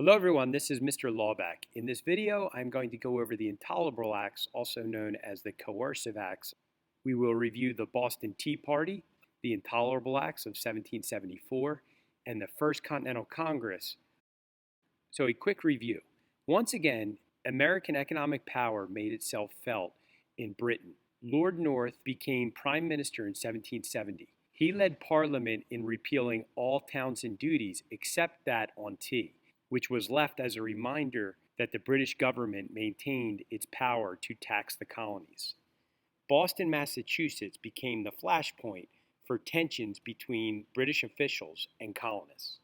Hello everyone, this is Mr. Lawback. In this video, I'm going to go over the Intolerable Acts, also known as the Coercive Acts. We will review the Boston Tea Party, the Intolerable Acts of 1774, and the First Continental Congress. So a quick review. Once again, American economic power made itself felt in Britain. Lord North became Prime Minister in 1770. He led Parliament in repealing all Townshend duties except that on tea, which was left as a reminder that the British government maintained its power to tax the colonies. Boston, Massachusetts became the flashpoint for tensions between British officials and colonists.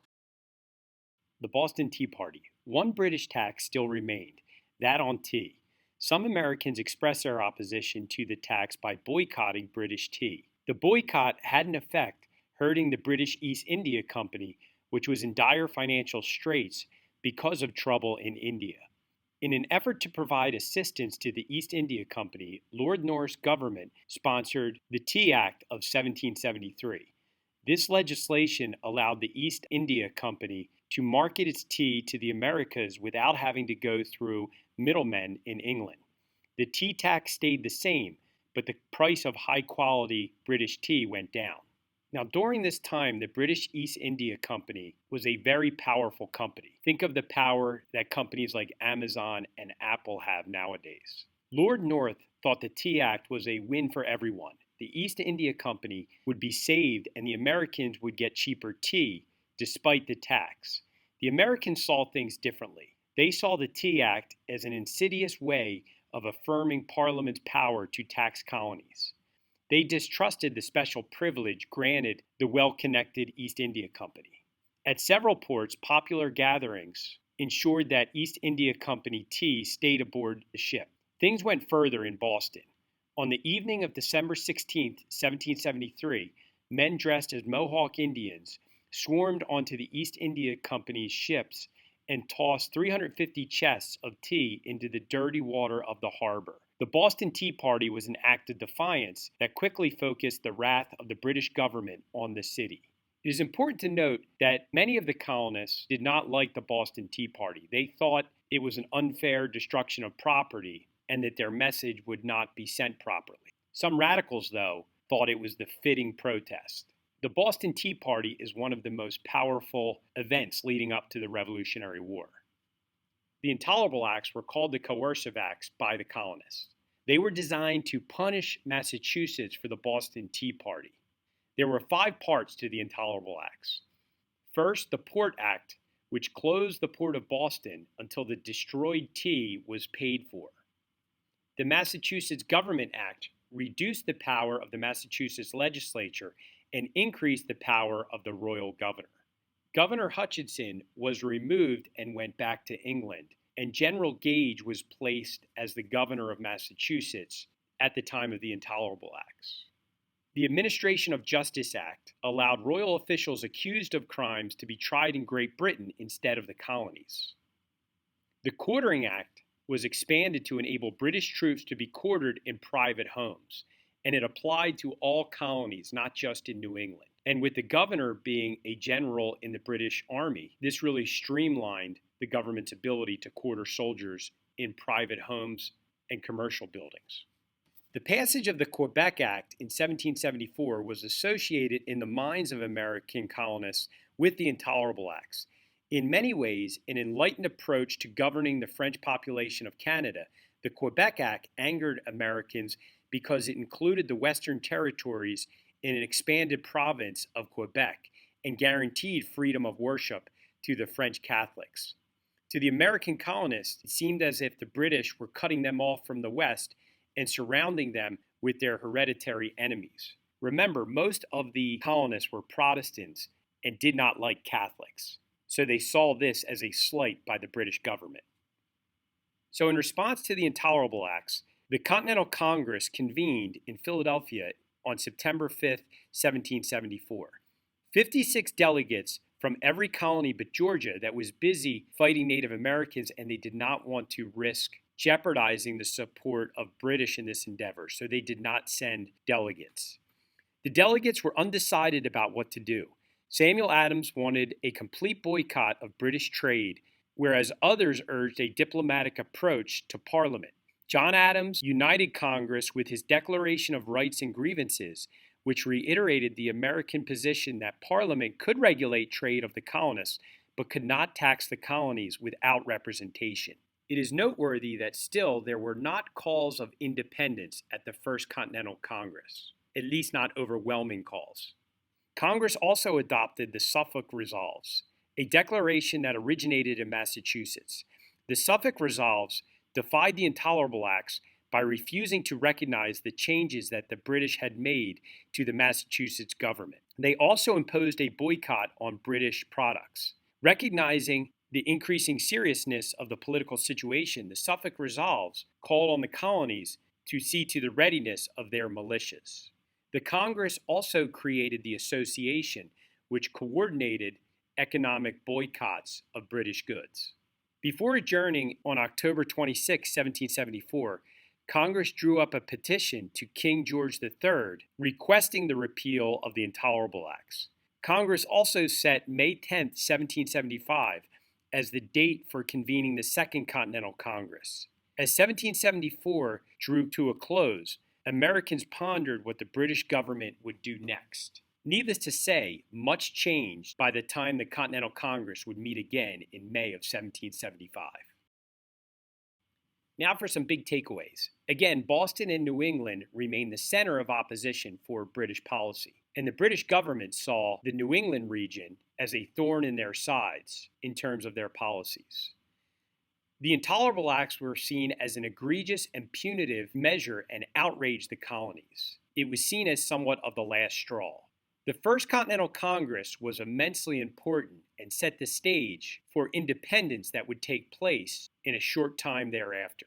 The Boston Tea Party. One British tax still remained, that on tea. Some Americans expressed their opposition to the tax by boycotting British tea. The boycott had an effect, hurting the British East India Company, which was in dire financial straits because of trouble in India. In an effort to provide assistance to the East India Company, Lord North's government sponsored the Tea Act of 1773. This legislation allowed the East India Company to market its tea to the Americas without having to go through middlemen in England. The tea tax stayed the same, but the price of high-quality British tea went down. Now, during this time, the British East India Company was a very powerful company. Think of the power that companies like Amazon and Apple have nowadays. Lord North thought the Tea Act was a win for everyone. The East India Company would be saved and the Americans would get cheaper tea despite the tax. The Americans saw things differently. They saw the Tea Act as an insidious way of affirming Parliament's power to tax colonies. They distrusted the special privilege granted the well-connected East India Company. At several ports, popular gatherings ensured that East India Company tea stayed aboard the ship. Things went further in Boston. On the evening of December 16, 1773, men dressed as Mohawk Indians swarmed onto the East India Company's ships and tossed 350 chests of tea into the dirty water of the harbor. The Boston Tea Party was an act of defiance that quickly focused the wrath of the British government on the city. It is important to note that many of the colonists did not like the Boston Tea Party. They thought it was an unfair destruction of property and that their message would not be sent properly. Some radicals, though, thought it was the fitting protest. The Boston Tea Party is one of the most powerful events leading up to the Revolutionary War. The Intolerable Acts were called the Coercive Acts by the colonists. They were designed to punish Massachusetts for the Boston Tea Party. There were 5 parts to the Intolerable Acts. First, the Port Act, which closed the port of Boston until the destroyed tea was paid for. The Massachusetts Government Act reduced the power of the Massachusetts legislature and increased the power of the royal governor. Governor Hutchinson was removed and went back to England, and General Gage was placed as the governor of Massachusetts at the time of the Intolerable Acts. The Administration of Justice Act allowed royal officials accused of crimes to be tried in Great Britain instead of the colonies. The Quartering Act was expanded to enable British troops to be quartered in private homes, and it applied to all colonies, not just in New England. And with the governor being a general in the British Army, this really streamlined the government's ability to quarter soldiers in private homes and commercial buildings. The passage of the Quebec Act in 1774 was associated in the minds of American colonists with the Intolerable Acts. In many ways, an enlightened approach to governing the French population of Canada, the Quebec Act angered Americans because it included the Western Territories in an expanded province of Quebec and guaranteed freedom of worship to the French Catholics. To the American colonists, it seemed as if the British were cutting them off from the West and surrounding them with their hereditary enemies. Remember, most of the colonists were Protestants and did not like Catholics, so they saw this as a slight by the British government. So in response to the Intolerable Acts, the Continental Congress convened in Philadelphia on September 5, 1774. 56 delegates from every colony but Georgia that was busy fighting Native Americans, and they did not want to risk jeopardizing the support of British in this endeavor, so they did not send delegates. The delegates were undecided about what to do. Samuel Adams wanted a complete boycott of British trade whereas others urged a diplomatic approach to Parliament. John Adams united Congress with his Declaration of Rights and Grievances, which reiterated the American position that Parliament could regulate trade of the colonists, but could not tax the colonies without representation. It is noteworthy that still there were not calls of independence at the First Continental Congress, at least not overwhelming calls. Congress also adopted the Suffolk Resolves, a declaration that originated in Massachusetts. The Suffolk Resolves defied the Intolerable Acts by refusing to recognize the changes that the British had made to the Massachusetts government. They also imposed a boycott on British products. Recognizing the increasing seriousness of the political situation, the Suffolk Resolves called on the colonies to see to the readiness of their militias. The Congress also created the Association, which coordinated economic boycotts of British goods. Before adjourning on October 26, 1774, Congress drew up a petition to King George III requesting the repeal of the Intolerable Acts. Congress also set May 10, 1775, as the date for convening the Second Continental Congress. As 1774 drew to a close, Americans pondered what the British government would do next. Needless to say, much changed by the time the Continental Congress would meet again in May of 1775. Now for some big takeaways. Again, Boston and New England remained the center of opposition for British policy, and the British government saw the New England region as a thorn in their sides in terms of their policies. The Intolerable Acts were seen as an egregious and punitive measure and outraged the colonies. It was seen as somewhat of the last straw. The First Continental Congress was immensely important and set the stage for independence that would take place in a short time thereafter.